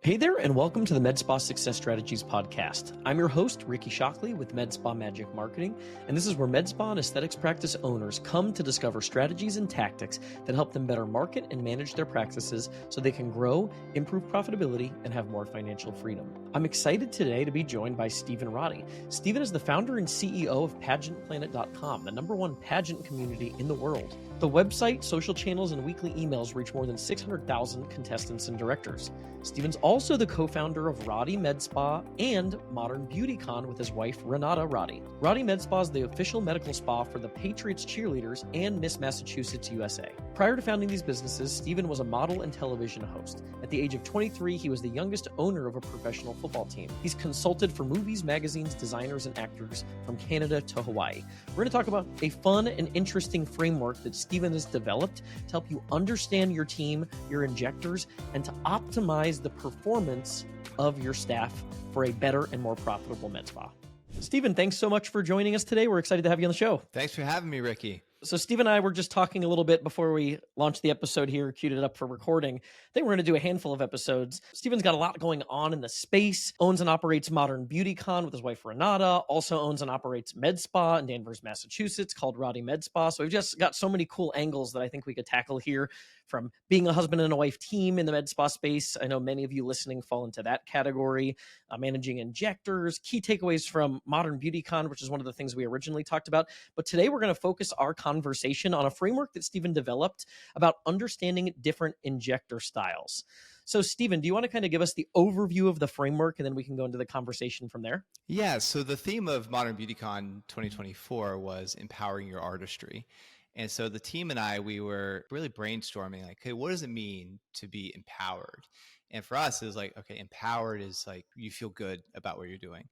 Hey there, and welcome to the MedSpa Success Strategies podcast. I'm your host, Ricky Shockley with MedSpa Magic Marketing, and this is where MedSpa and aesthetics practice owners come to discover strategies and tactics that help them better market and manage their practices so they can grow, improve profitability, and have more financial freedom. I'm excited today to be joined by Stephen Roddy. Stephen is the founder and CEO of PageantPlanet.com, the #1 pageant community in the world. The website, social channels, and weekly emails reach more than 600,000 contestants and directors. Stephen's also the co-founder of Roddy Med Spa and Modern Beauty Con with his wife, Renata Roddy. Roddy Med Spa is the official medical spa for the Patriots cheerleaders and Miss Massachusetts USA. Prior to founding these businesses, Stephen was a model and television host. At the age of 23, he was the youngest owner of a professional football team. He's consulted for movies, magazines, designers, and actors from Canada to Hawaii. We're going to talk about a fun and interesting framework that Stephen has developed to help you understand your team, your injectors, and to optimize the performance of your staff for a better and more profitable med spa. Stephen, thanks so much for joining us today. We're excited to have you on the show. Thanks for having me, Ricky. So Steve and I were just talking a little bit before we launched the episode here, queued it up for recording. I think we're going to do a handful of episodes. Stephen's got a lot going on in the space, owns and operates Modern Beauty Con with his wife, Renata, also owns and operates Med Spa in Danvers, Massachusetts called Roddy Med Spa. So we've just got so many cool angles that I think we could tackle here, from being a husband and a wife team in the med spa space. I know many of you listening fall into that category, managing injectors, key takeaways from Modern Beauty Con, which is one of the things we originally talked about. But today we're going to focus our conversation on a framework that Stephen developed about understanding different injector styles. So Stephen, do you want to kind of give us the overview of the framework and then we can go into the conversation from there? Yeah, so the theme of Modern Beauty Con 2024 was empowering your artistry. And so the team and I, we were really brainstorming like, okay, what does it mean to be empowered? And for us, it was like, okay, empowered is like you feel good about what you're doing.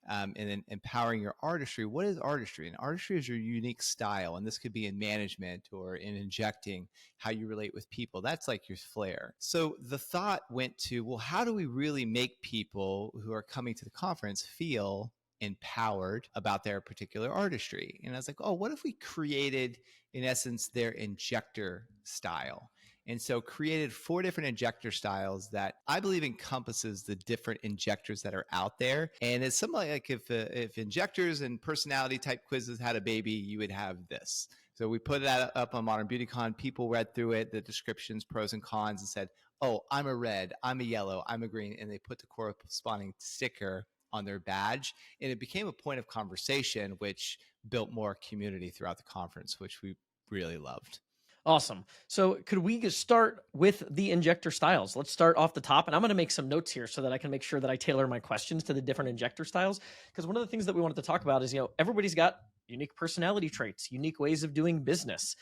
And then empowering your artistry. What is artistry? And artistry is your unique style. And this could be in management or in injecting, how you relate with people. That's like your flair. So the thought went to, well, how do we really make people who are coming to the conference feel empowered about their particular artistry? And I was like, oh, what if we created, in essence, their injector style? And so created 4 different injector styles that I believe encompasses the different injectors that are out there. And it's something like if injectors and personality type quizzes had a baby, you would have this. So we put that up on Modern Beauty Con. People read through it, the descriptions, pros and cons, and said, oh, I'm a red, I'm a yellow, I'm a green. And they put the corresponding sticker on their badge. And it became a point of conversation, which built more community throughout the conference, which we really loved. Awesome. So could we just start with the injector styles? Let's start off the top, and I'm going to make some notes here so that I can make sure that I tailor my questions to the different injector styles. Because one of the things that we wanted to talk about is, everybody's got unique personality traits, unique ways of doing business.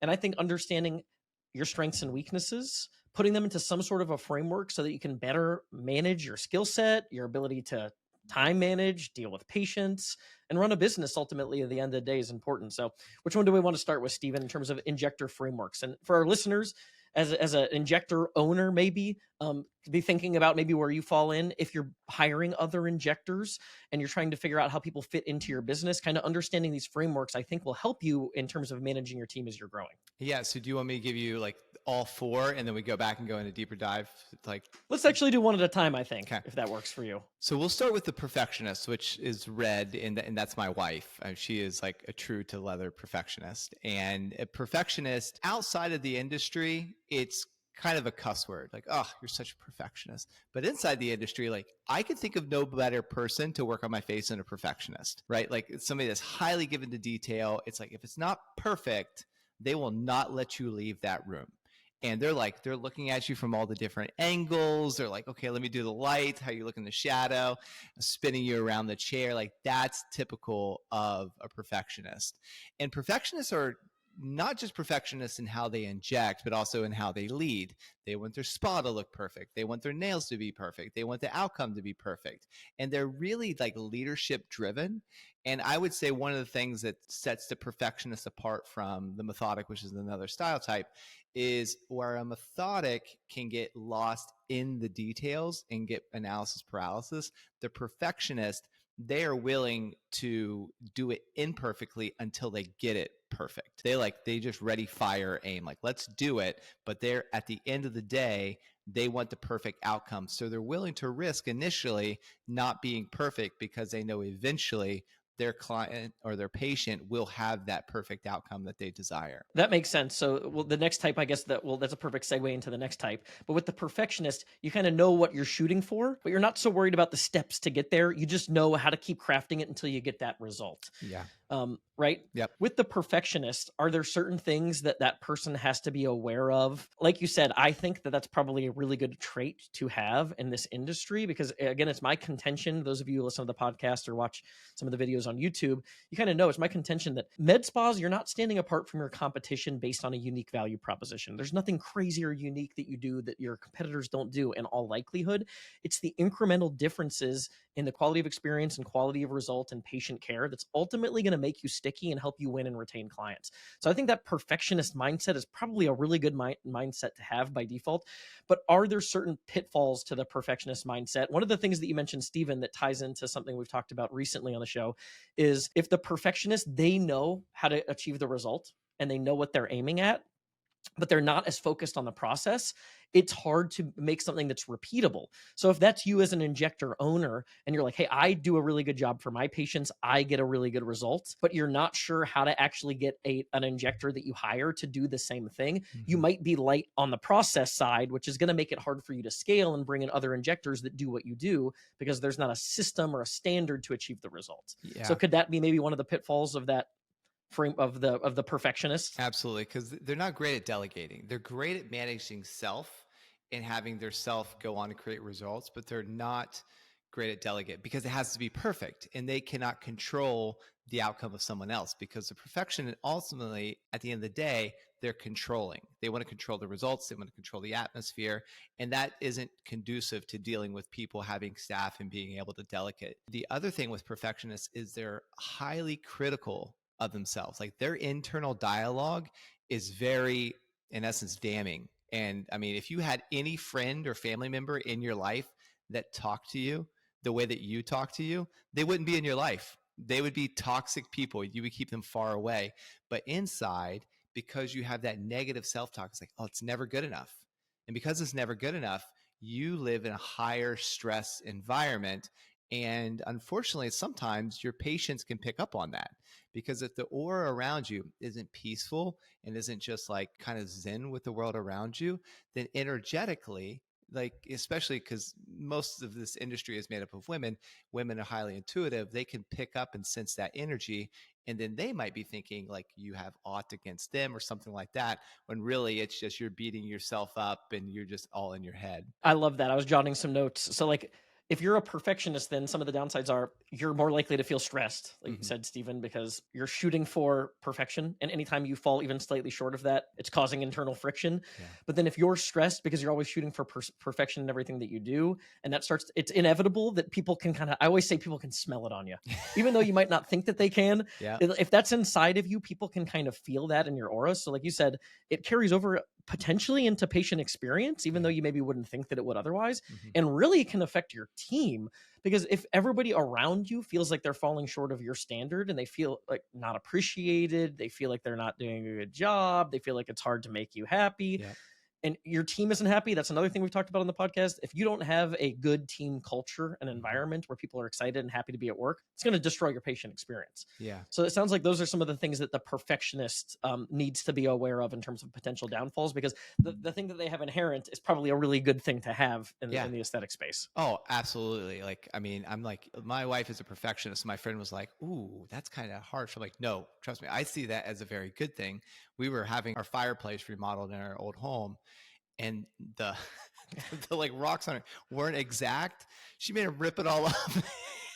And I think understanding your strengths and weaknesses, putting them into some sort of a framework so that you can better manage your skill set, your ability to time manage, deal with patients, and run a business ultimately at the end of the day is important. So which one do we want to start with, Stephen, in terms of injector frameworks? And for our listeners, as an injector owner, maybe be thinking about maybe where you fall in if you're hiring other injectors and you're trying to figure out how people fit into your business. Kind of understanding these frameworks, I think, will help you in terms of managing your team as you're growing. Yeah. So do you want me to give you like all 4 and then we go back and go into a deeper dive? Let's actually do one at a time, I think, okay, if that works for you. So we'll start with the perfectionist, which is red, and that's my wife. She is like a true to leather perfectionist. And a perfectionist outside of the industry, it's kind of a cuss word, like, oh, you're such a perfectionist. But inside the industry, like, I could think of no better person to work on my face than a perfectionist, right? Like, it's somebody that's highly given to detail. It's like, if it's not perfect, they will not let you leave that room. And they're looking at you from all the different angles. They're like, okay, let me do the light, how you look in the shadow, spinning you around the chair. Like, that's typical of a perfectionist. And perfectionists are not just perfectionists in how they inject, but also in how they lead. They want their spa to look perfect. They want their nails to be perfect. They want the outcome to be perfect. And they're really like leadership driven. And I would say one of the things that sets the perfectionist apart from the methodic, which is another style type, is where a methodic can get lost in the details and get analysis paralysis. The perfectionist, they are willing to do it imperfectly until they get it perfect. They just ready, fire, aim, like, let's do it. But they're at the end of the day, They want the perfect outcome. So they're willing to risk initially not being perfect because they know eventually their client or their patient will have that perfect outcome that they desire. That makes sense. So, well, the next type, I guess that's a perfect segue into the next type. But with the perfectionist, you kind of know what you're shooting for, but you're not so worried about the steps to get there. You just know how to keep crafting it until you get that result. Yeah. Right? Yep. With the perfectionist, are there certain things that that person has to be aware of? Like you said, I think that that's probably a really good trait to have in this industry because, again, it's my contention. Those of you who listen to the podcast or watch some of the videos on YouTube, you kind of know it's my contention that med spas, you're not standing apart from your competition based on a unique value proposition. There's nothing crazy or unique that you do that your competitors don't do in all likelihood. It's the incremental differences in the quality of experience and quality of result and patient care that's ultimately going to make you sticky and help you win and retain clients. So I think that perfectionist mindset is probably a really good mindset to have by default. But are there certain pitfalls to the perfectionist mindset? One of the things that you mentioned, Stephen, that ties into something we've talked about recently on the show is if the perfectionist, they know how to achieve the result and they know what they're aiming at, but they're not as focused on the process, it's hard to make something that's repeatable. So if that's you as an injector owner and you're like, hey, I do a really good job for my patients, I get a really good result, but you're not sure how to actually get an injector that you hire to do the same thing, you might be light on the process side, which is going to make it hard for you to scale and bring in other injectors that do what you do because there's not a system or a standard to achieve the results. Yeah. So could that be maybe one of the pitfalls of that frame of the perfectionist? Absolutely, because they're not great at delegating. They're great at managing self and having their self go on to create results, but they're not great at delegate because it has to be perfect and they cannot control the outcome of someone else because the perfection ultimately at the end of the day, they're controlling. They want to control the results. They want to control the atmosphere. And that isn't conducive to dealing with people having staff and being able to delegate. The other thing with perfectionists is they're highly critical of themselves. Like their internal dialogue is very, in essence, damning. And I mean, if you had any friend or family member in your life that talked to you the way that you talk to you, they wouldn't be in your life. They would be toxic people. You would keep them far away. But inside, because you have that negative self-talk, it's like, oh, it's never good enough. And because it's never good enough, you live in a higher stress environment. And unfortunately, sometimes your patients can pick up on that because if the aura around you isn't peaceful and isn't just like kind of zen with the world around you, then energetically, like especially because most of this industry is made up of women are highly intuitive, they can pick up and sense that energy, and then they might be thinking like you have aught against them or something like that, when really it's just you're beating yourself up and you're just all in your head. I love that. I was jotting some notes. So like if you're a perfectionist, then some of the downsides are you're more likely to feel stressed, like you said, Stephen, because you're shooting for perfection. And anytime you fall even slightly short of that, it's causing internal friction. Yeah. But then if you're stressed because you're always shooting for perfection in everything that you do, and that starts, it's inevitable that people can kind of, I always say people can smell it on you, even though you might not think that they can. Yeah. If that's inside of you, people can kind of feel that in your aura. So like you said, it carries over potentially into patient experience, even though you maybe wouldn't think that it would otherwise, and really can affect your team. Because if everybody around you feels like they're falling short of your standard and they feel like not appreciated, they feel like they're not doing a good job, they feel like it's hard to make you happy, and your team isn't happy, that's another thing we've talked about on the podcast. If you don't have a good team culture and environment where people are excited and happy to be at work, it's going to destroy your patient experience. Yeah. So it sounds like those are some of the things that the perfectionist needs to be aware of in terms of potential downfalls, because the thing that they have inherent is probably a really good thing to have in the aesthetic space. Oh, absolutely. Like, I mean, I'm like, my wife is a perfectionist. My friend was like, ooh, that's kind of harsh. I'm like, no, trust me. I see that as a very good thing. We were having our fireplace remodeled in our old home, and the like rocks on it weren't exact. She made him rip it all up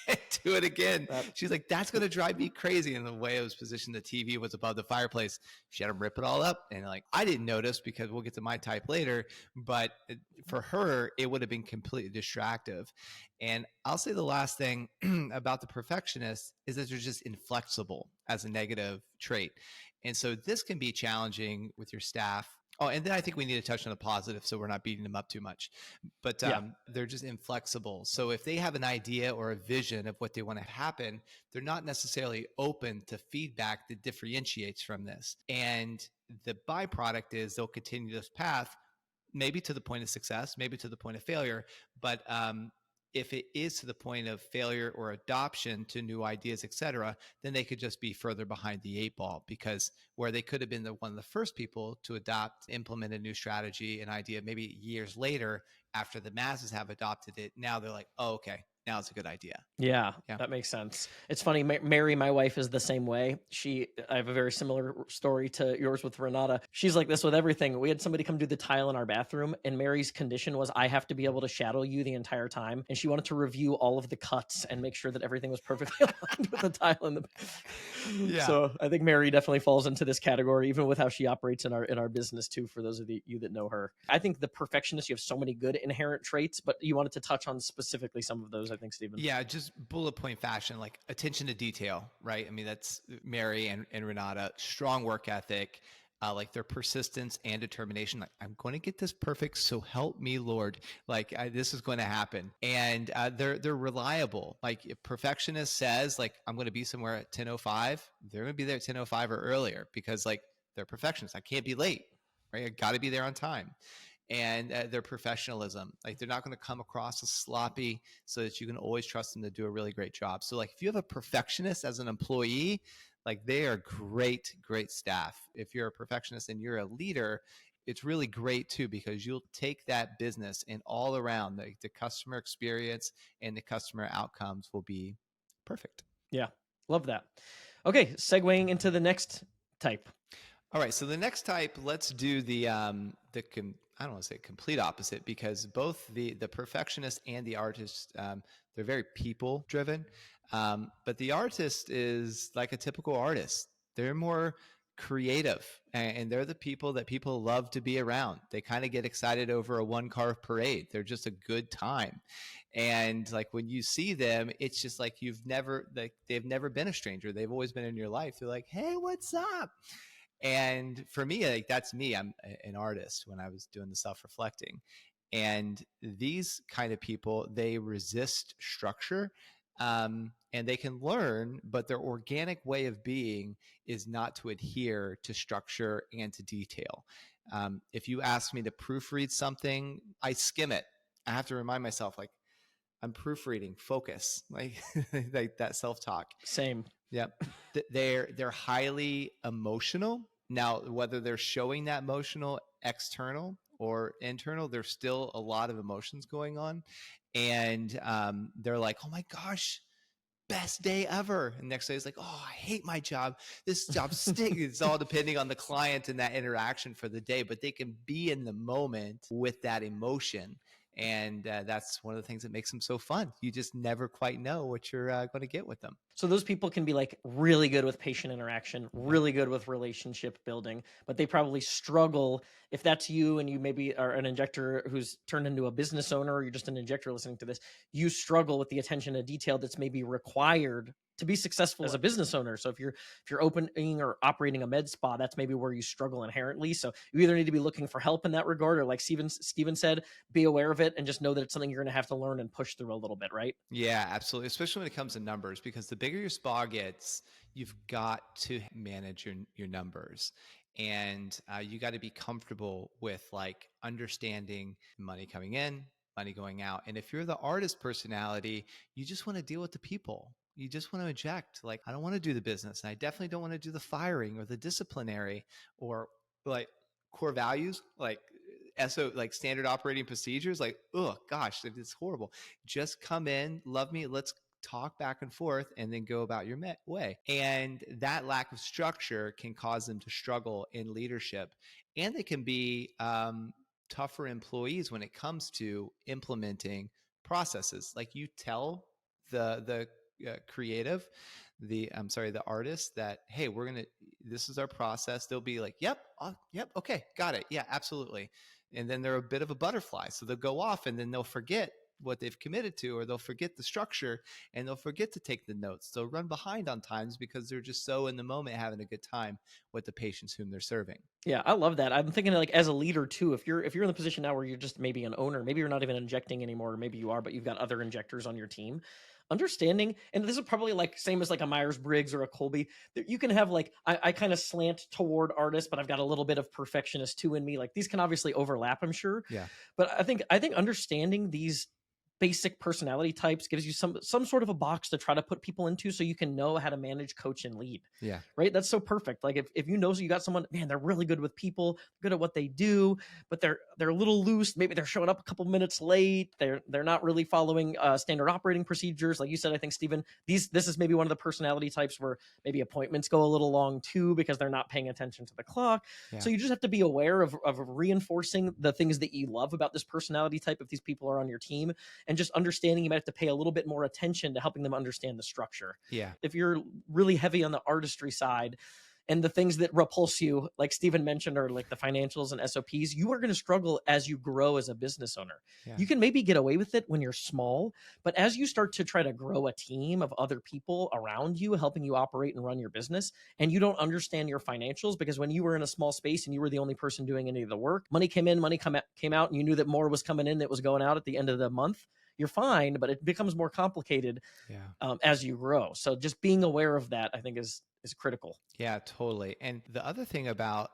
and do it again. She's like, that's going to drive me crazy. And the way it was positioned, the TV was above the fireplace. She had him rip it all up. And like, I didn't notice because we'll get to my type later, but for her, it would have been completely distractive. And I'll say the last thing about the perfectionist is that they're just inflexible as a negative trait. And so this can be challenging with your staff. Oh, and then I think we need to touch on the positive so we're not beating them up too much. But they're just inflexible. So if they have an idea or a vision of what they want to happen, they're not necessarily open to feedback that differentiates from this. And the byproduct is they'll continue this path maybe to the point of success, maybe to the point of failure. But if it is to the point of failure or adoption to new ideas, et cetera, then they could just be further behind the eight ball, because where they could have been one of the first people to adopt, implement a new strategy, an idea, maybe years later after the masses have adopted it, now they're like, oh, okay, now it's a good idea. Yeah, Yeah. that makes sense. It's funny. Mary, my wife, is the same way. I have a very similar story to yours with Renata. She's like this with everything. We had somebody come do the tile in our bathroom, and Mary's condition was, I have to be able to shadow you the entire time. And she wanted to review all of the cuts and make sure that everything was perfectly aligned with the tile in the Yeah. So I think Mary definitely falls into this category, even with how she operates in our business too, for those of you that know her. I think the perfectionist, you have so many good inherent traits, but you wanted to touch on specifically some of those, I think, Stephen. Yeah, just bullet point fashion, like attention to detail, right? I mean, that's Mary and Renata, strong work ethic, like their persistence and determination. Like, I'm going to get this perfect, so help me, Lord. Like, this is going to happen. And they're reliable. Like, if perfectionist says, like, I'm going to be somewhere at 10:05, they're going to be there at 10:05 or earlier, because like they're perfectionists. I can't be late, right? I got to be there on time. And their professionalism, like they're not going to come across as sloppy, so that you can always trust them to do a really great job. So like if you have a perfectionist as an employee, like they are great staff. If you're a perfectionist and you're a leader, it's really great too, because you'll take that business and all around the customer experience and the customer outcomes will be perfect. Yeah, love that. Okay, segueing into the next type. All right, so the next type, let's do I don't want to say complete opposite, because both the perfectionist and the artist, they're very people driven. But the artist is like a typical artist. They're more creative, and they're the people that people love to be around. They kind of get excited over a one-car parade. They're just a good time. And like when you see them, it's just like they've never been a stranger. They've always been in your life. They're like, hey, what's up? And for me, like that's me. I'm an artist when I was doing the self-reflecting. And these kind of people, they resist structure, and they can learn, but their organic way of being is not to adhere to structure and to detail. If you ask me to proofread something, I skim it. I have to remind myself, like, I'm proofreading, focus, like, like that self-talk. Same. Yep. They're highly emotional. Now, whether they're showing that emotional external or internal, there's still a lot of emotions going on. And they're like, oh my gosh, best day ever. And next day is like, oh, I hate my job. This job stinks. It's all depending on the client and that interaction for the day, but they can be in the moment with that emotion. And that's one of the things that makes them so fun. You just never quite know what you're going to get with them. So those people can be like really good with patient interaction, really good with relationship building, but they probably struggle. If that's you and you maybe are an injector who's turned into a business owner, or you're just an injector listening to this, you struggle with the attention to detail that's maybe required to be successful as a business owner. So if you're opening or operating a med spa, that's maybe where you struggle inherently. So you either need to be looking for help in that regard, or like Steven said, be aware of it and just know that it's something you're going to have to learn and push through a little bit, right? Yeah, absolutely. Especially when it comes to numbers, because the bigger your spa gets, you've got to manage your numbers. And you got to be comfortable with like understanding money coming in, money going out. And if you're the artist personality, you just want to deal with the people. You just want to eject. Like, I don't want to do the business. And I definitely don't want to do the firing or the disciplinary or like core values, like like standard operating procedures. Like, oh gosh, it's horrible. Just come in, love me, let's talk back and forth, and then go about your way. And that lack of structure can cause them to struggle in leadership, and they can be tougher employees when it comes to implementing processes. Like, you tell the creative, the artist, that, hey, this is our process. They'll be like, yep, okay, got it, yeah, absolutely. And then they're a bit of a butterfly, so they'll go off and then they'll forget what they've committed to, or they'll forget the structure, and they'll forget to take the notes. They'll run behind on times because they're just so in the moment, having a good time with the patients whom they're serving. Yeah, I love that. I'm thinking like as a leader too, if you're in the position now where you're just maybe an owner, maybe you're not even injecting anymore, or maybe you are, but you've got other injectors on your team. understanding, and this is probably like same as like a Myers-Briggs or a Colby, you can have like, I kind of slant toward artists, but I've got a little bit of perfectionist too in me. Like these can obviously overlap, I'm sure. Yeah. But I think understanding these basic personality types gives you some sort of a box to try to put people into so you can know how to manage, coach, and lead. Yeah. Right? That's so perfect. Like if you know, so you got someone, man, they're really good with people, good at what they do, but they're a little loose. Maybe they're showing up a couple minutes late. They're not really following standard operating procedures. Like you said, I think Stephen, this is maybe one of the personality types where maybe appointments go a little long too because they're not paying attention to the clock. Yeah. So you just have to be aware of reinforcing the things that you love about this personality type if these people are on your team, and just understanding you might have to pay a little bit more attention to helping them understand the structure. Yeah. If you're really heavy on the artistry side and the things that repulse you, like Stephen mentioned, are like the financials and SOPs, you are going to struggle as you grow as a business owner. Yeah. You can maybe get away with it when you're small, but as you start to try to grow a team of other people around you, helping you operate and run your business, and you don't understand your financials, because when you were in a small space and you were the only person doing any of the work, money came in, money came out, and you knew that more was coming in that was going out at the end of the month, you're fine, but it becomes more complicated as you grow. So just being aware of that, I think, is critical. Yeah, totally. And the other thing about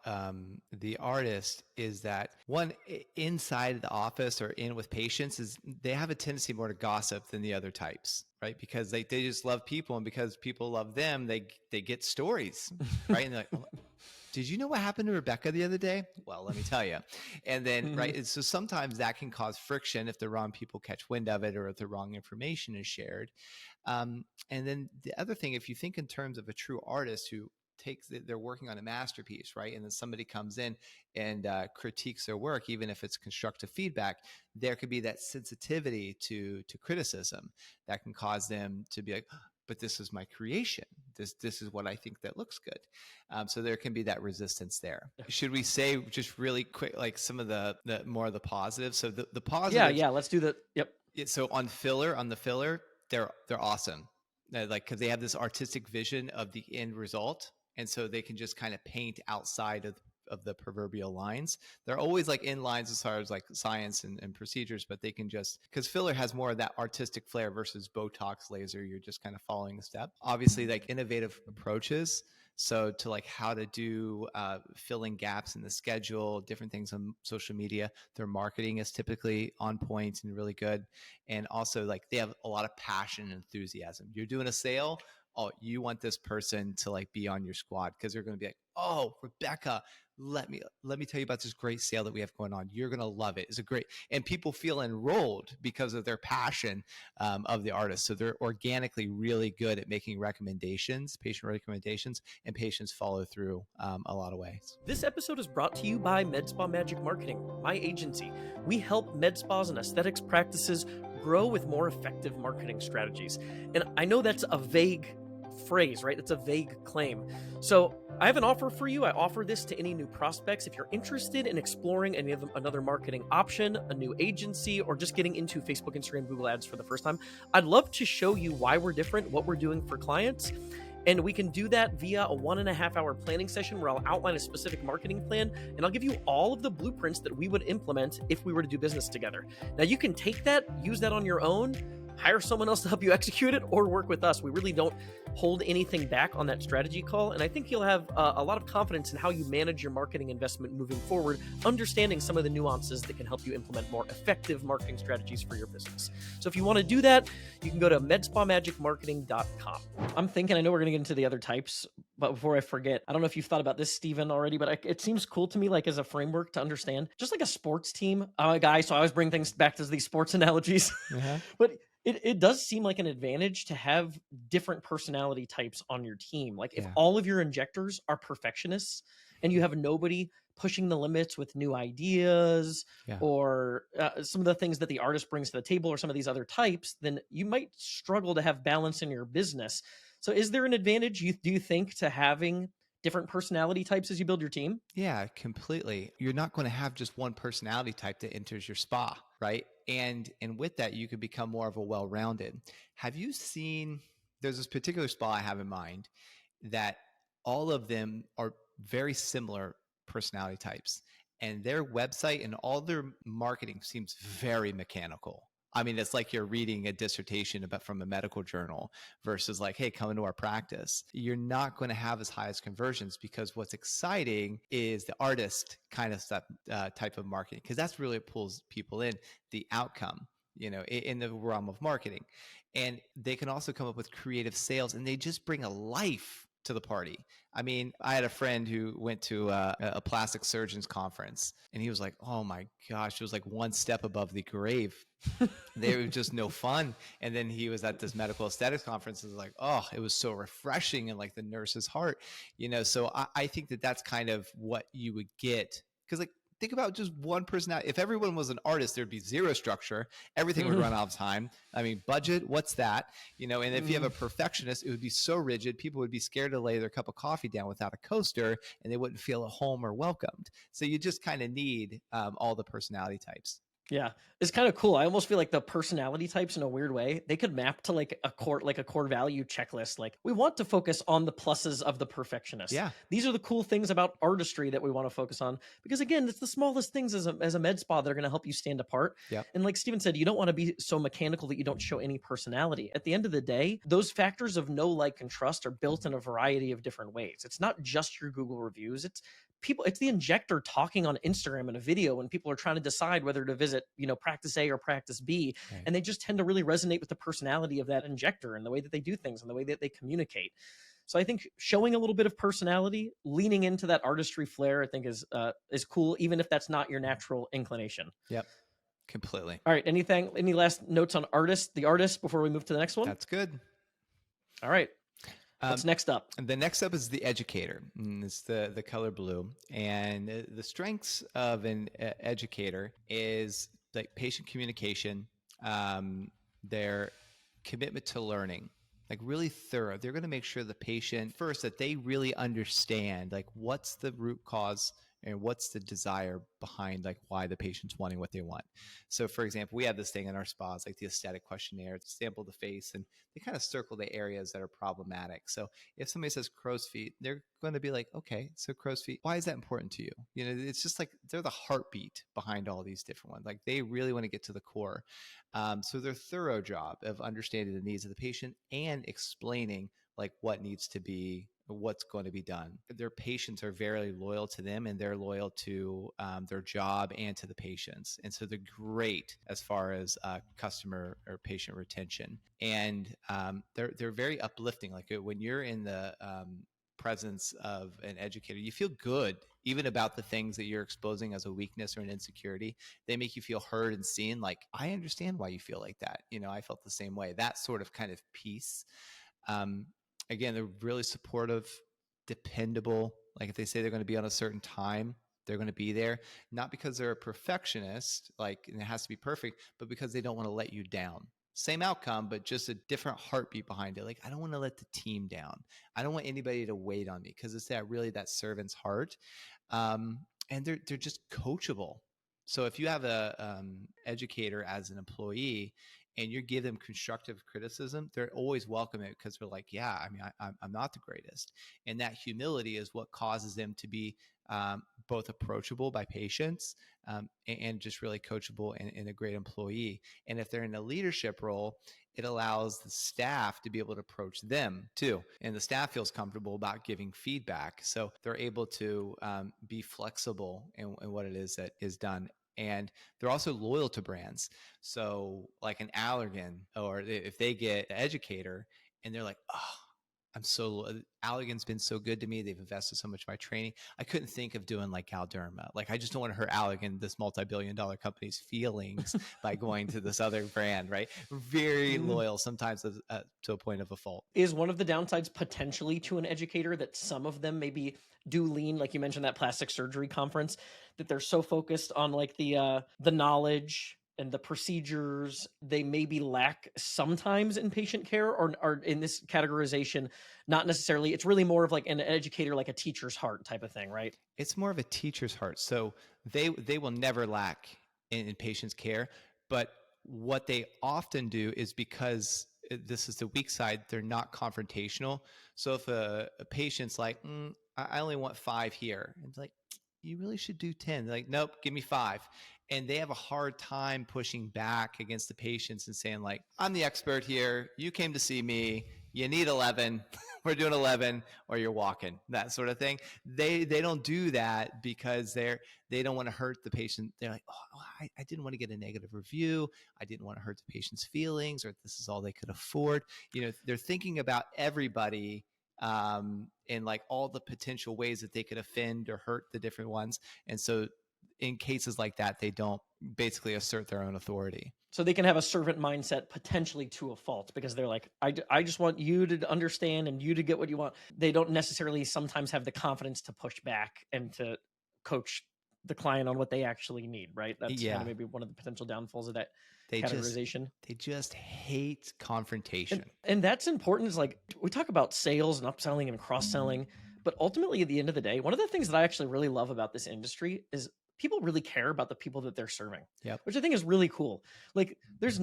the artist is that one, inside the office or in with patients, is they have a tendency more to gossip than the other types, right? Because they just love people, and because people love them, they get stories, right? And they're like, oh, did you know what happened to Rebecca the other day? Well, let me tell you. And then, right. So sometimes that can cause friction if the wrong people catch wind of it, or if the wrong information is shared. And then the other thing, if you think in terms of a true artist who they're working on a masterpiece, right? And then somebody comes in and critiques their work, even if it's constructive feedback, there could be that sensitivity to criticism that can cause them to be like, but this is my creation. This is what I think that looks good. So there can be that resistance there. Should we say just really quick, like some of the more of the positives? So the positives. Yeah. Let's do that. Yep. So on the filler, they're awesome. Like, because they have this artistic vision of the end result, and so they can just kind of paint outside of the proverbial lines. They're always like in lines as far as like science and procedures, but they can just, because filler has more of that artistic flair versus Botox laser. You're just kind of following a step. Obviously, like innovative approaches. So to like how to do filling gaps in the schedule, different things on social media. Their marketing is typically on point and really good. And also like they have a lot of passion and enthusiasm. You're doing a sale. Oh, you want this person to like be on your squad, because they're going to be like, oh, Rebecca, let me tell you about this great sale that we have going on. You're going to love it. It's a great, and people feel enrolled because of their passion of the artist. So they're organically really good at making recommendations, patient recommendations, and patients follow through a lot of ways. This episode is brought to you by MedSpa Magic Marketing, my agency. We help med spas and aesthetics practices grow with more effective marketing strategies. And I know that's a vague phrase, right? It's a vague claim. So I have an offer for you. I offer this to any new prospects. If you're interested in exploring another marketing option, a new agency, or just getting into Facebook, Instagram, Google Ads for the first time, I'd love to show you why we're different, what we're doing for clients. And we can do that via a 1.5 hour planning session where I'll outline a specific marketing plan, and I'll give you all of the blueprints that we would implement if we were to do business together. Now you can take that, use that on your own, hire someone else to help you execute it, or work with us. We really don't hold anything back on that strategy call. And I think you'll have a lot of confidence in how you manage your marketing investment moving forward, understanding some of the nuances that can help you implement more effective marketing strategies for your business. So if you want to do that, you can go to medspamagicmarketing.com. I'm thinking, I know we're going to get into the other types, but before I forget, I don't know if you've thought about this, Stephen, already, but it seems cool to me, like as a framework to understand, just like a sports team. I'm a guy, so I always bring things back to these sports analogies. But it does seem like an advantage to have different personality types on your team. Like if all of your injectors are perfectionists and you have nobody pushing the limits with new ideas or some of the things that the artist brings to the table or some of these other types, then you might struggle to have balance in your business. So is there an advantage, do you think, to having different personality types as you build your team? Yeah, completely. You're not going to have just one personality type that enters your spa, right? And with that, you could become more of a well-rounded. Have you seen, there's this particular spa I have in mind that all of them are very similar personality types, and their website and all their marketing seems very mechanical, I mean, it's like you're reading a dissertation about from a medical journal versus like, hey, come into our practice. You're not going to have as high as conversions because what's exciting is the artist kind of stuff, type of marketing, because that's really what pulls people in, the outcome, in the realm of marketing. And they can also come up with creative sales, and they just bring a life to the party. I mean, I had a friend who went to a plastic surgeons conference, and he was like, oh my gosh, it was like one step above the grave. They were just no fun. And then he was at this medical aesthetics conference, and was like, oh, it was so refreshing, and like the nurse's heart, So I think that that's kind of what you would get. Because like, think about just one personality. If everyone was an artist, there'd be zero structure. Everything would run out of time. I mean, budget, what's that? And if you have a perfectionist, it would be so rigid. People would be scared to lay their cup of coffee down without a coaster, and they wouldn't feel at home or welcomed. So you just kind of need all the personality types. Yeah, it's kind of cool. I almost feel like the personality types in a weird way, they could map to like a core value checklist. Like, we want to focus on the pluses of the perfectionist. Yeah. These are the cool things about artistry that we want to focus on, because again, it's the smallest things as a med spa that are going to help you stand apart. Yep. And like Steven said, you don't want to be so mechanical that you don't show any personality. At the end of the day, those factors of know, like, and trust are built in a variety of different ways. It's not just your Google reviews. It's the Injector talking on Instagram in a video when people are trying to decide whether to visit, practice A or practice B. Right. And they just tend to really resonate with the personality of that Injector and the way that they do things and the way that they communicate. So I think showing a little bit of personality, leaning into that artistry flair, I think is cool, even if that's not your natural inclination. Yep. Completely. All right. Any last notes on the artist before we move to the next one? That's good. All right. What's next up? The next up is the educator. And it's the color blue. And the strengths of an educator is like patient communication, their commitment to learning, like really thorough. They're going to make sure the patient first, that they really understand like what's the root cause and what's the desire behind like why the patient's wanting what they want. So for example, we have this thing in our spas, like the aesthetic questionnaire. It's sample the face, and they kind of circle the areas that are problematic. So if somebody says crow's feet, they're going to be like, okay, so crow's feet, why is that important to you? It's just like they're the heartbeat behind all these different ones. Like they really want to get to the core. So their thorough job of understanding the needs of the patient and explaining like what's going to be done. Their patients are very loyal to them, and they're loyal to their job and to the patients. And so they're great as far as customer or patient retention. And they're very uplifting. Like when you're in the presence of an educator, you feel good even about the things that you're exposing as a weakness or an insecurity. They make you feel heard and seen. Like, I understand why you feel like that. I felt the same way. That sort of kind of peace. Again, they're really supportive, dependable. Like if they say they're going to be on a certain time, they're going to be there. Not because they're a perfectionist, like, and it has to be perfect, but because they don't want to let you down. Same outcome, but just a different heartbeat behind it. Like, I don't want to let the team down. I don't want anybody to wait on me, because it's that servant's heart. And they're just coachable. So if you have a educator as an employee, and you give them constructive criticism, they're always welcome it, because they're like, yeah, I mean, I'm not the greatest. And that humility is what causes them to be both approachable by patients and just really coachable and a great employee. And if they're in a leadership role, it allows the staff to be able to approach them too. And the staff feels comfortable about giving feedback. So they're able to be flexible in what it is that is done. And they're also loyal to brands. So like an Allergan, or if they get an educator and they're like, oh, Allergan's been so good to me. They've invested so much in my training. I couldn't think of doing like Galderma. Like, I just don't want to hurt Allergan, this multi-billion-dollar company's feelings by going to this other brand, right? Very loyal, sometimes to a point of a fault. Is one of the downsides potentially to an educator that some of them maybe do lean, like you mentioned that plastic surgery conference, that they're so focused on like the knowledge and the procedures, they maybe lack sometimes in patient care, or in this categorization, not necessarily. It's really more of like an educator, like a teacher's heart type of thing, right? It's more of a teacher's heart. So they will never lack in patient's care, but what they often do is, because this is the weak side, they're not confrontational. So if a patient's like, I only want 5 here, and it's like, you really should do 10. They're like, nope, give me 5. and they have a hard time pushing back against the patients and saying like, I'm the expert here. You came to see me. You need 11. We're doing 11 or you're walking, that sort of thing. They don't do that because they don't want to hurt the patient. They're like, oh, I didn't want to get a negative review. I didn't want to hurt the patient's feelings, or this is all they could afford. They're thinking about everybody, and like all the potential ways that they could offend or hurt the different ones. And so in cases like that, they don't basically assert their own authority. So they can have a servant mindset potentially to a fault, because they're like, I just want you to understand and you to get what you want. They don't necessarily sometimes have the confidence to push back and to coach the client on what they actually need, right? That's kind of maybe one of the potential downfalls of that categorization. They just hate confrontation. And that's important. Is like, we talk about sales and upselling and cross-selling, but ultimately at the end of the day, one of the things that I actually really love about this industry is people really care about the people that they're serving, which I think is really cool. Like there's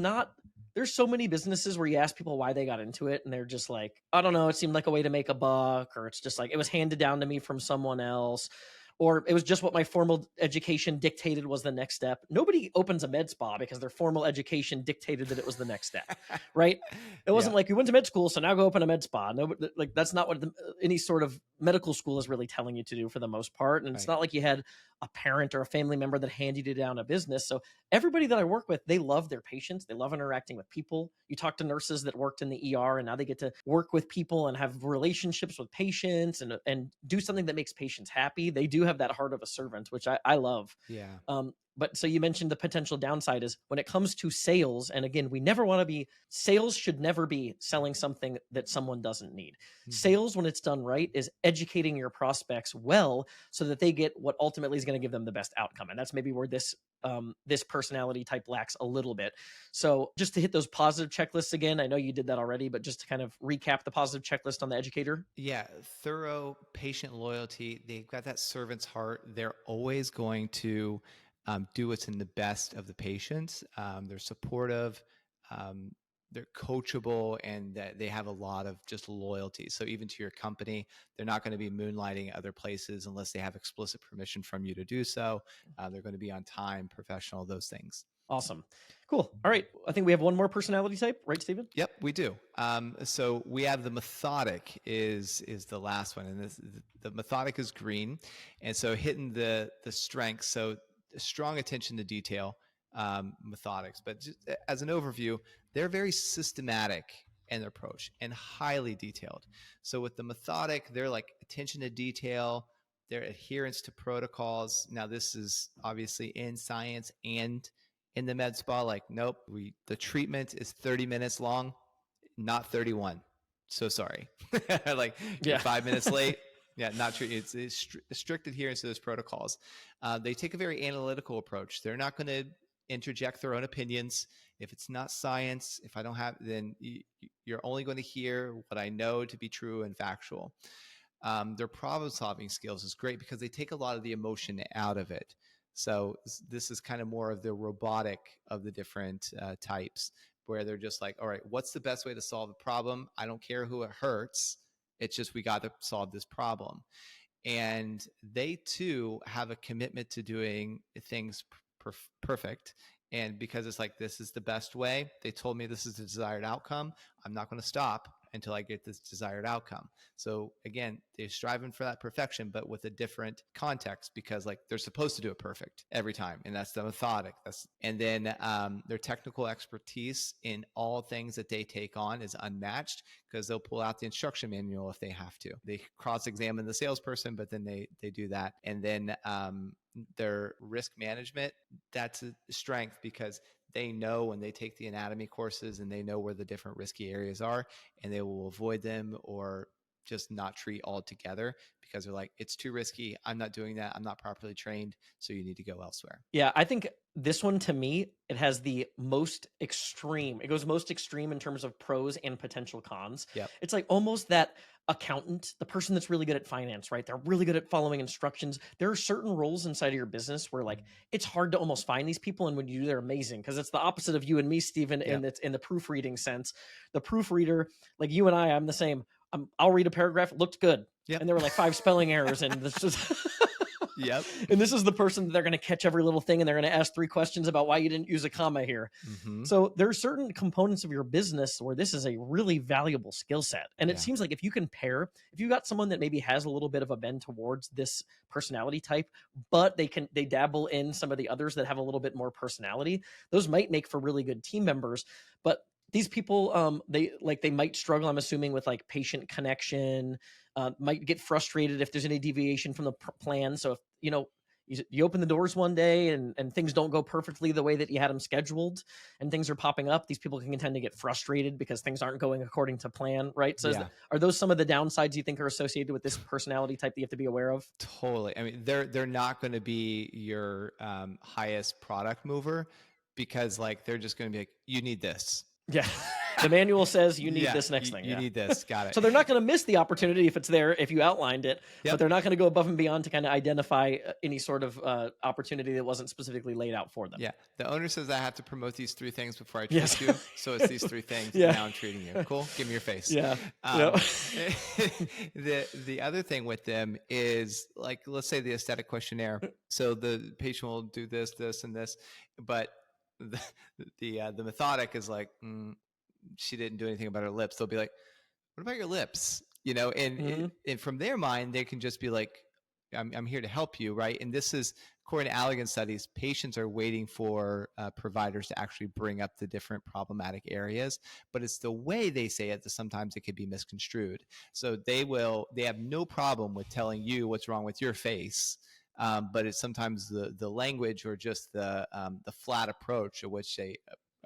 so many businesses where you ask people why they got into it and they're just like, I don't know, it seemed like a way to make a buck, or it's just like, it was handed down to me from someone else, or it was just what my formal education dictated was the next step. Nobody opens a med spa because their formal education dictated that it was the next step, right? It wasn't like you went to med school, so now go open a med spa. No, like that's not what any sort of medical school is really telling you to do for the most part. And it's not like you had a parent or a family member that handed you down a business. So everybody that I work with, they love their patients. They love interacting with people. You talk to nurses that worked in the ER and now they get to work with people and have relationships with patients and do something that makes patients happy. They do have that heart of a servant, which I love. Yeah. But so you mentioned the potential downside is when it comes to sales. And again, sales should never be selling something that someone doesn't need. Mm-hmm. Sales, when it's done right, is educating your prospects well so that they get what ultimately is going to give them the best outcome. And that's maybe where this personality type lacks a little bit. So just to hit those positive checklists again, I know you did that already, but just to kind of recap the positive checklist on the educator. Yeah. Thorough patient loyalty. They've got that servant's heart. They're always going to do what's in the best of the patients. They're supportive, they're coachable, and that they have a lot of just loyalty. So even to your company, they're not going to be moonlighting other places unless they have explicit permission from you to do so. They're going to be on time, professional, those things. Awesome. Cool. All right. I think we have one more personality type, right, Stephen? Yep, we do. So we have the methodic is the last one. And the methodic is green. And so hitting the strengths. So strong attention to detail, methodics. But just as an overview, they're very systematic in their approach and highly detailed. So with the methodic, they're like attention to detail, their adherence to protocols. Now, this is obviously in science and in the med spa. Like, nope, the treatment is 30 minutes long, not 31. So sorry. Like, you're 5 minutes late. Yeah, not true. It's strict adherence to those protocols. They take a very analytical approach. They're not going to interject their own opinions. If it's not science, if I don't have, then you're only going to hear what I know to be true and factual. Their problem-solving skills is great because they take a lot of the emotion out of it. So this is kind of more of the robotic of the different types, where they're just like, all right, what's the best way to solve the problem? I don't care who it hurts. It's just we got to solve this problem. And they, too, have a commitment to doing things perfect. And because it's like, this is the best way. They told me this is the desired outcome. I'm not going to stop until I get this desired outcome. So again, they're striving for that perfection, but with a different context, because like they're supposed to do it perfect every time. And that's the methodic. And then their technical expertise in all things that they take on is unmatched, because they'll pull out the instruction manual if they have to. They cross-examine the salesperson, but then they do that. And then their risk management, that's a strength, because they know when they take the anatomy courses and they know where the different risky areas are, and they will avoid them or just not treat altogether, because they're like, it's too risky. I'm not doing that. I'm not properly trained. So you need to go elsewhere. Yeah. I think this one, to me, it has the most extreme. It goes most extreme in terms of pros and potential cons. Yep. It's like almost that accountant, the person that's really good at finance, right? They're really good at following instructions. There are certain roles inside of your business where like it's hard to almost find these people, and when you do, they're amazing, because it's the opposite of you and me, Stephen. Yep. And it's in the proofreading sense. The proofreader, like you and I'm the same. I'll read a paragraph, it looked good. Yep. And there were like 5 spelling errors, and this just Yep. And this is the person that they're going to catch every little thing, and they're going to ask 3 questions about why you didn't use a comma here. Mm-hmm. So there are certain components of your business where this is a really valuable skill set. And it Yeah. seems like if you can pair, if you've got someone that maybe has a little bit of a bend towards this personality type, but they dabble in some of the others that have a little bit more personality, those might make for really good team members. But these people, they might struggle, I'm assuming, with like patient connection, might get frustrated if there's any deviation from the plan. So if, you open the doors one day and things don't go perfectly the way that you had them scheduled and things are popping up, these people can tend to get frustrated because things aren't going according to plan, right? So Yeah. are those some of the downsides you think are associated with this personality type that you have to be aware of? Totally. I mean, they're not going to be your highest product mover, because like they're just going to be like, you need this. Yeah. The manual says you need Yeah, this next thing. you Yeah. need this. Got it. So they're not going to miss the opportunity if it's there, if you outlined it, but Yep. they're not going to go above and beyond to kind of identify any sort of opportunity that wasn't specifically laid out for them. Yeah. The owner says I have to promote these 3 things before I treat Yes. you. So it's these 3 things. Yeah. And now I'm treating you. Cool. Give me your face. Yeah. The other thing with them is, like, let's say the aesthetic questionnaire. So the patient will do this, this, and this, but the methodic is like, she didn't do anything about her lips. They'll be like, what about your lips? And from their mind, they can just be like, I'm here to help you, right? And this is, according to Allergan studies, patients are waiting for providers to actually bring up the different problematic areas, but it's the way they say it that sometimes it could be misconstrued. So they have no problem with telling you what's wrong with your face, but it's sometimes the language or just the flat approach at which they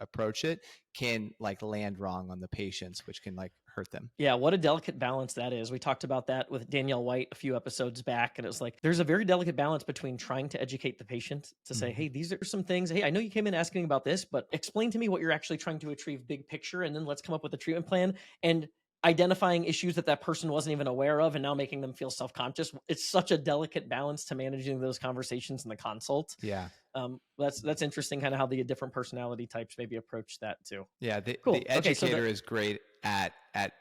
approach it can like land wrong on the patients, which can like hurt them. Yeah, what a delicate balance that is. We talked about that with Danielle White a few episodes back, and it was like there's a very delicate balance between trying to educate the patient to say, hey, these are some things. Hey, I know you came in asking about this, but explain to me what you're actually trying to achieve big picture, and then let's come up with a treatment plan. And identifying issues that person wasn't even aware of and now making them feel self-conscious. It's such a delicate balance to managing those conversations in the consult. Yeah. That's interesting, kind of how the different personality types maybe approach that too. Yeah. Cool. The educator is great at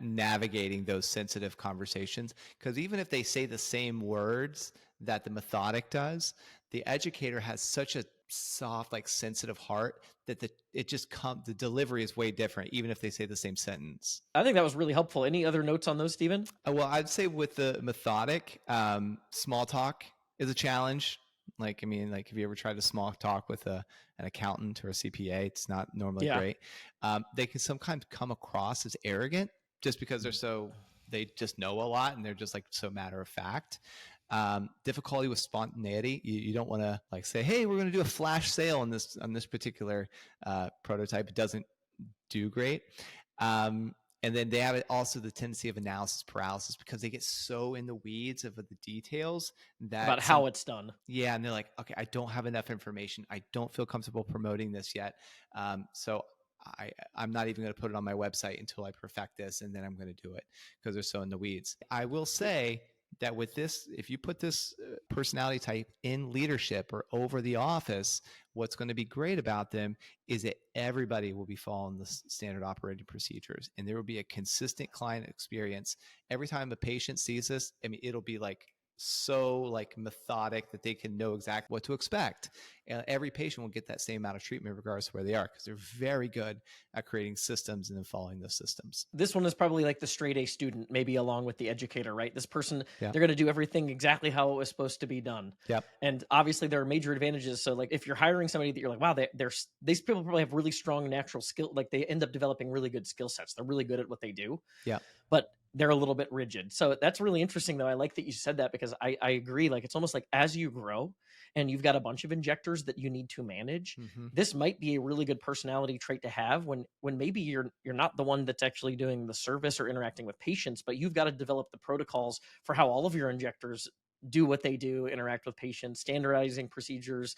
navigating those sensitive conversations, because even if they say the same words that the methodic does, the educator has such a soft, like sensitive heart that the delivery is way different, even if they say the same sentence. I think that was really helpful. Any other notes on those, Stephen? Well, I'd say with the methodic, small talk is a challenge. Like, I mean, like, have you ever tried to small talk with an accountant or a CPA? It's not normally great. They can sometimes come across as arrogant just because they just know a lot and they're just like so matter of fact. Difficulty with spontaneity. You don't want to like say, hey, we're going to do a flash sale on this particular prototype. It doesn't do great. And then they have also the tendency of analysis paralysis, because they get so in the weeds of the details about how it's done. Yeah. And they're like, okay, I don't have enough information. I don't feel comfortable promoting this yet. So I'm not even going to put it on my website until I perfect this, and then I'm going to do it, because they're so in the weeds. I will say that with this, if you put this personality type in leadership or over the office, what's going to be great about them is that everybody will be following the standard operating procedures, and there will be a consistent client experience. Every time a patient sees this, I mean, it'll be like so like methodic that they can know exactly what to expect. And every patient will get that same amount of treatment regardless of where they are, because they're very good at creating systems and then following those systems. This one is probably like the straight A student, maybe along with the educator, right? This person, Yeah. They're going to do everything exactly how it was supposed to be done. Yep. And obviously there are major advantages. So like if you're hiring somebody that you're like, wow, these people probably have really strong natural skill. Like they end up developing really good skill sets. They're really good at what they do. Yeah. But they're a little bit rigid. So that's really interesting though. I like that you said that, because I agree. Like it's almost like as you grow and you've got a bunch of injectors that you need to manage, this might be a really good personality trait to have when maybe you're not the one that's actually doing the service or interacting with patients, but you've got to develop the protocols for how all of your injectors do what they do, interact with patients, standardizing procedures,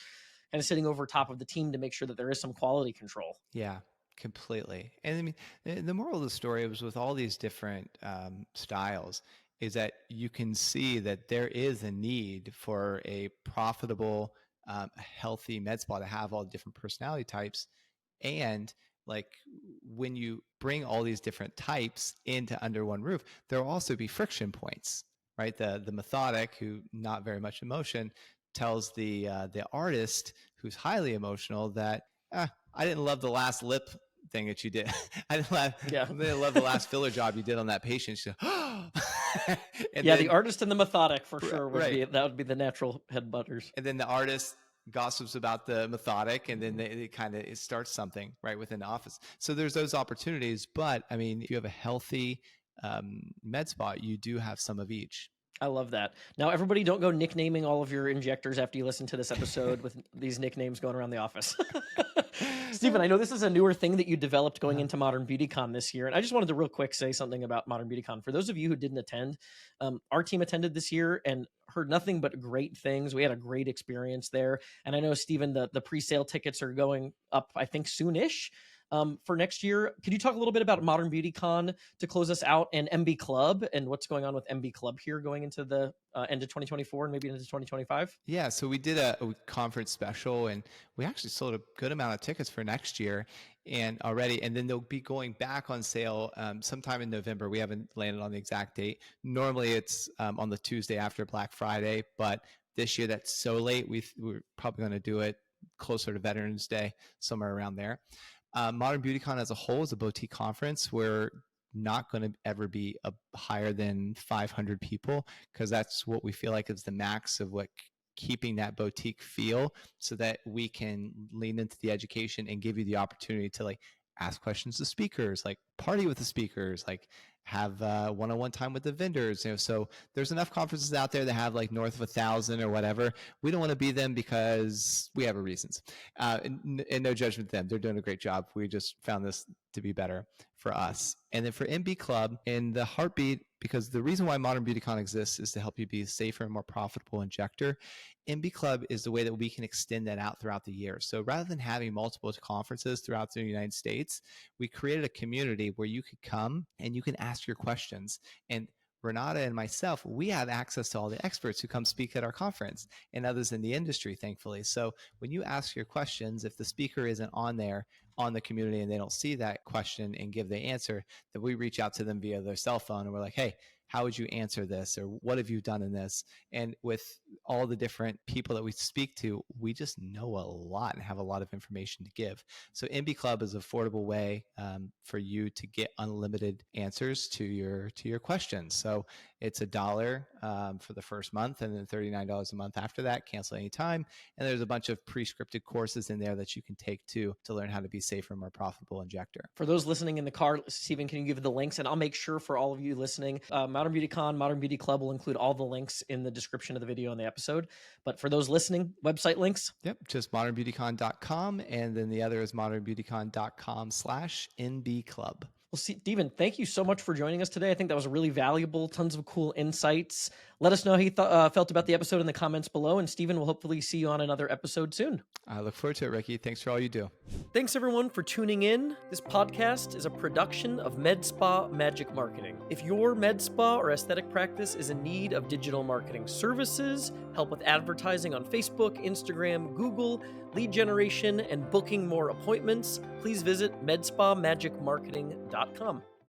kind of sitting over top of the team to make sure that there is some quality control. Yeah. Completely. And I mean, the moral of the story was with all these different styles is that you can see that there is a need for a profitable, healthy med spa to have all different personality types. And like when you bring all these different types into under one roof, there will also be friction points, right? The methodic, who not very much emotion, tells the artist who's highly emotional that I didn't love the last lip thing that you did. I didn't love the last filler job you did on that patient. She goes, and then, the artist and the methodic for sure would be the natural headbutters. And then the artist gossips about the methodic, and then it starts something right within the office. So there's those opportunities. But I mean, if you have a healthy med spa, you do have some of each. I love that. Now, everybody, don't go nicknaming all of your injectors after you listen to this episode with these nicknames going around the office. Stephen, I know this is a newer thing that you developed going into Modern Beauty Con this year, and I just wanted to real quick say something about Modern Beauty Con. For those of you who didn't attend, our team attended this year and heard nothing but great things. We had a great experience there, and I know, Stephen, the pre-sale tickets are going up, I think, soonish. For next year. Could you talk a little bit about Modern Beauty Con to close us out, and MB Club, and what's going on with MB Club here going into the end of 2024 and maybe into 2025? Yeah, so we did a conference special, and we actually sold a good amount of tickets for next year and then they'll be going back on sale sometime in November. We haven't landed on the exact date. Normally it's on the Tuesday after Black Friday, but this year that's so late, we're probably going to do it closer to Veterans Day, somewhere around there. Modern Beauty Con as a whole is a boutique conference. We're not going to ever be higher than 500 people, because that's what we feel like is the max of what keeping that boutique feel, so that we can lean into the education and give you the opportunity to like ask questions to speakers, like party with the speakers, like have one-on-one time with the vendors. So there's enough conferences out there that have like north of 1,000 or whatever. We don't want to be them because we have our reasons, and no judgment to them. They're doing a great job. We just found this to be better for us. And then for MB Club and the heartbeat, because the reason why Modern Beauty Con exists is to help you be a safer and more profitable injector. MB Club is the way that we can extend that out throughout the year. So rather than having multiple conferences throughout the United States, we created a community where you could come and you can ask your questions. And Renata and myself, we have access to all the experts who come speak at our conference and others in the industry, thankfully. So when you ask your questions, if the speaker isn't on there on the community and they don't see that question and give the answer, then we reach out to them via their cell phone and we're like, hey, how would you answer this? Or what have you done in this? And with all the different people that we speak to, we just know a lot and have a lot of information to give. So MB Club is an affordable way for you to get unlimited answers to your questions. So it's $1 for the first month, and then $39 a month after that, cancel anytime. And there's a bunch of pre-scripted courses in there that you can take to learn how to be safer and more profitable injector. For those listening in the car, Stephen, can you give the links? And I'll make sure for all of you listening, Modern Beauty Con, Modern Beauty Club will include all the links in the description of the video and the episode. But for those listening, website links? Yep, just modernbeautycon.com. And then the other is modernbeautycon.com/NB Club. Well, Stephen, thank you so much for joining us today. I think that was really valuable, tons of cool insights. Let us know how you felt about the episode in the comments below. And Stephen, we'll hopefully see you on another episode soon. I look forward to it, Ricky. Thanks for all you do. Thanks, everyone, for tuning in. This podcast is a production of Med Spa Magic Marketing. If your med spa or aesthetic practice is in need of digital marketing services, help with advertising on Facebook, Instagram, Google, lead generation, and booking more appointments, please visit medspamagicmarketing.com.